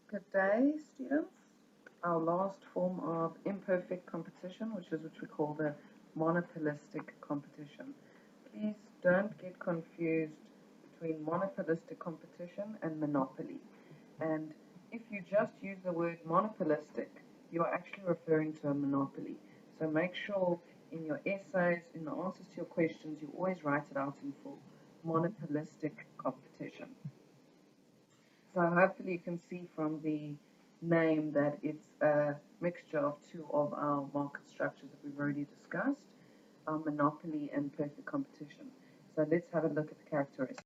Good day, students. Our last form of imperfect competition, which we call the monopolistic competition. Please don't get confused between monopolistic competition and monopoly. And if you just use the word monopolistic, you are actually referring to a monopoly. So make sure in your essays, in the answers to your questions, you always write it out in full. Monopolistic competition. So hopefully you can see from the name that it's a mixture of two of our market structures that we've already discussed, our monopoly and perfect competition. So let's have a look at the characteristics.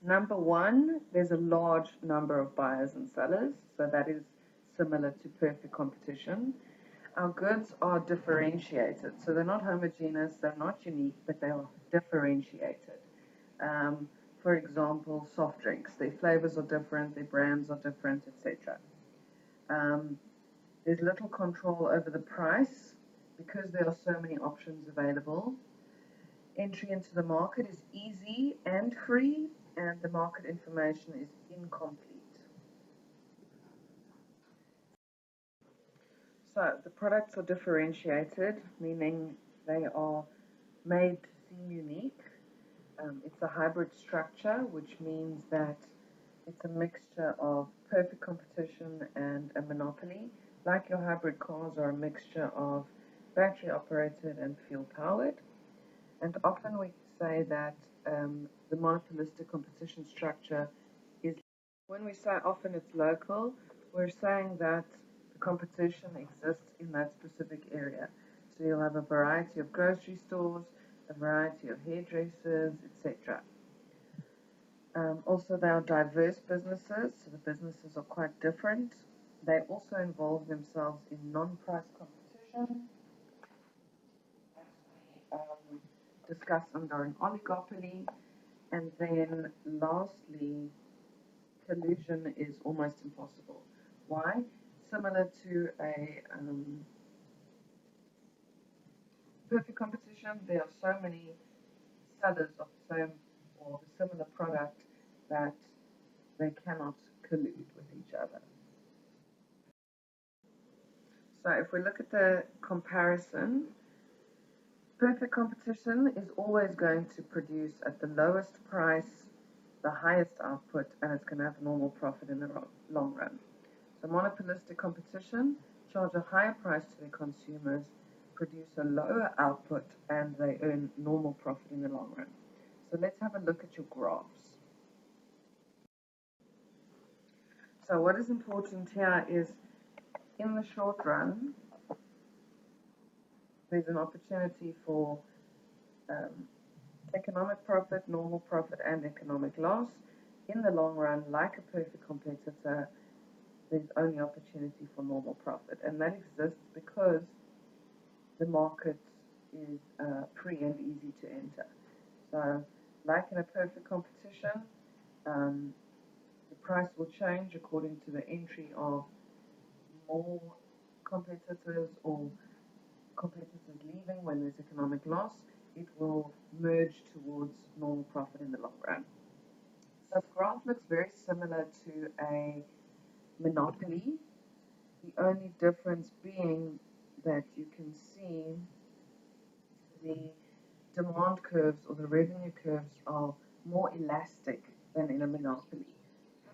Number one, there's a large number of buyers and sellers, so that is similar to perfect competition. Our goods are differentiated, so they're not homogeneous, they're not unique, but they are differentiated. For example, soft drinks, their flavors are different, their brands are different, etc. There's little control over the price because there are so many options available. Entry into the market is easy and free, and the market information is incomplete. So the products are differentiated, meaning they are made to seem unique. It's a hybrid structure, which means that it's a mixture of perfect competition and a monopoly. Like your hybrid cars are a mixture of battery operated and fuel powered. And often we say that the monopolistic competition structure is, when we say often it's local, we're saying that the competition exists in that specific area. So you'll have a variety of grocery stores, a variety of hairdressers, etc. Also, they are diverse businesses, so the businesses are quite different. They also involve themselves in non-price competition, as we discussed under an oligopoly. And then lastly, collusion is almost impossible. Why? Similar to a perfect competition, there are so many sellers of the same or the similar product that they cannot collude with each other. So if we look at the comparison, perfect competition is always going to produce at the lowest price, the highest output, and it's going to have normal profit in the long run. So monopolistic competition charge a higher price to their consumers, produce a lower output, and they earn normal profit in the long run. So let's have a look at your graphs. So what is important here is, in the short run, there's an opportunity for economic profit, normal profit, and economic loss. In the long run, like a perfect competitor, there's only opportunity for normal profit, and that exists because the market is free and easy to enter. So, like in a perfect competition, the price will change according to the entry of more competitors or competitors leaving when there's economic loss. It will merge towards normal profit in the long run. So the graph looks very similar to a monopoly, the only difference being that you can see the demand curves or the revenue curves are more elastic than in a monopoly.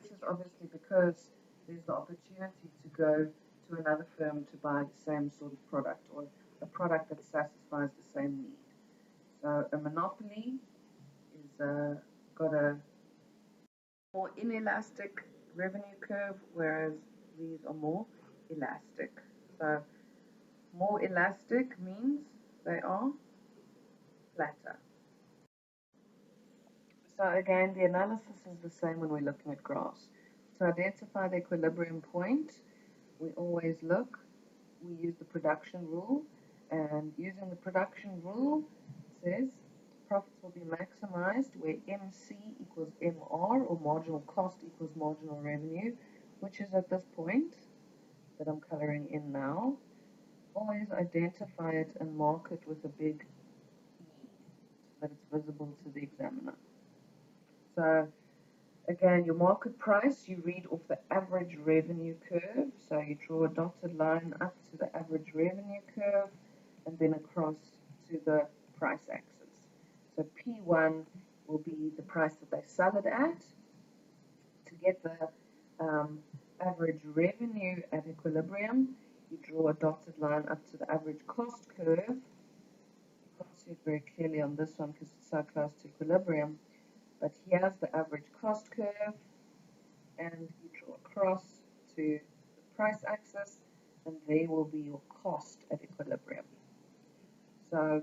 This is obviously because there's the opportunity to go to another firm to buy the same sort of product or a product that satisfies the same need. So a monopoly is got a more inelastic revenue curve, whereas these are more elastic. So more elastic means they are flatter. So again, the analysis is the same when we're looking at graphs. To identify the equilibrium point, we always look, we use the production rule, and using the production rule, it says profits will be maximized where MC equals MR, or marginal cost equals marginal revenue, which is at this point that I'm coloring in now. Always identify it and mark it with a big E so that it's visible to the examiner. So Again, your market price, you read off the average revenue curve. So you draw a dotted line up to the average revenue curve and then across to the price axis. So P1 will be the price that they sell it at. To get the average revenue at equilibrium, you draw a dotted line up to the average cost curve. You can't see it very clearly on this one because it's so close to equilibrium. But here's the average cost curve, and you draw across to the price axis, and there will be your cost at equilibrium. So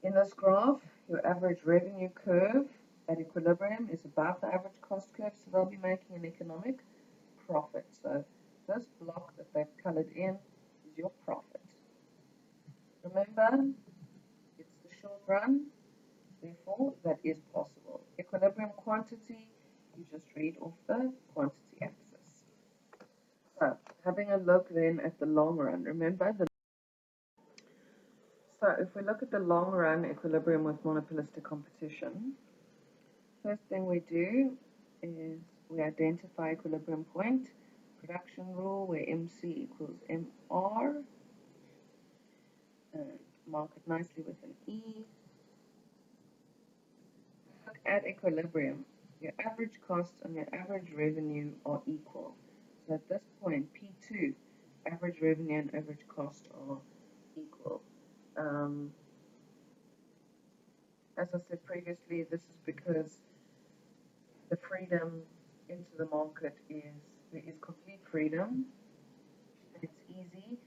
in this graph, your average revenue curve at equilibrium is above the average cost curve, so they'll be making an economic profit. So this block that they've colored in is your profit. Remember, it's the short run. Therefore, that is possible. Equilibrium quantity, you just read off the quantity axis. So, having a look then at the long run. Remember, so if we look at the long run equilibrium with monopolistic competition, first thing we do is we identify equilibrium point, production rule, where MC equals MR, and mark it nicely with an E. At equilibrium, your average cost and your average revenue are equal. So at this point, P2, average revenue and average cost are equal. As I said previously, this is because the freedom into the market there is complete freedom. It's easy,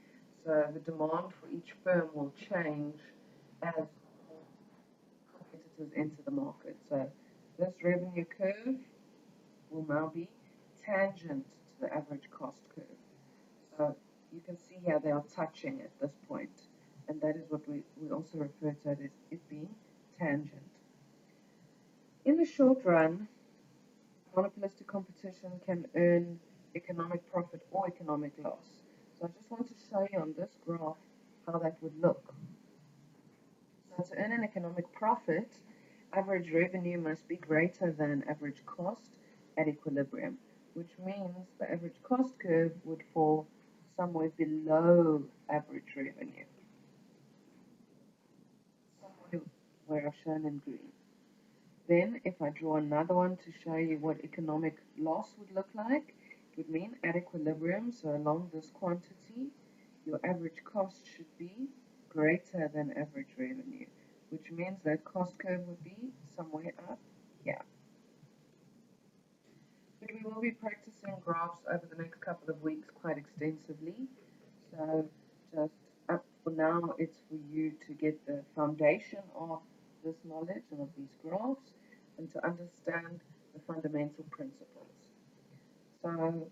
so the demand for each firm will change as competitors enter the market. So this revenue curve will now be tangent to the average cost curve. So you can see here they are touching at this point, and that is what we also refer to it as it being tangent. In the short run, monopolistic competition can earn economic profit or economic loss. So I just want to show you on this graph how that would look. So to earn an economic profit, average revenue must be greater than average cost at equilibrium, which means the average cost curve would fall somewhere below average revenue, somewhere where I've shown in green. Then if I draw another one to show you what economic loss would look like, it would mean at equilibrium, so along this quantity, your average cost should be greater than average revenue, which means that cost curve would be somewhere up here. But we will be practicing graphs over the next couple of weeks quite extensively. So just up for now, it's for you to get the foundation of this knowledge and of these graphs and to understand the fundamental principles. So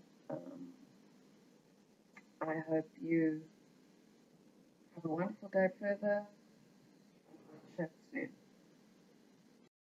I hope you have a wonderful day further. Chat soon.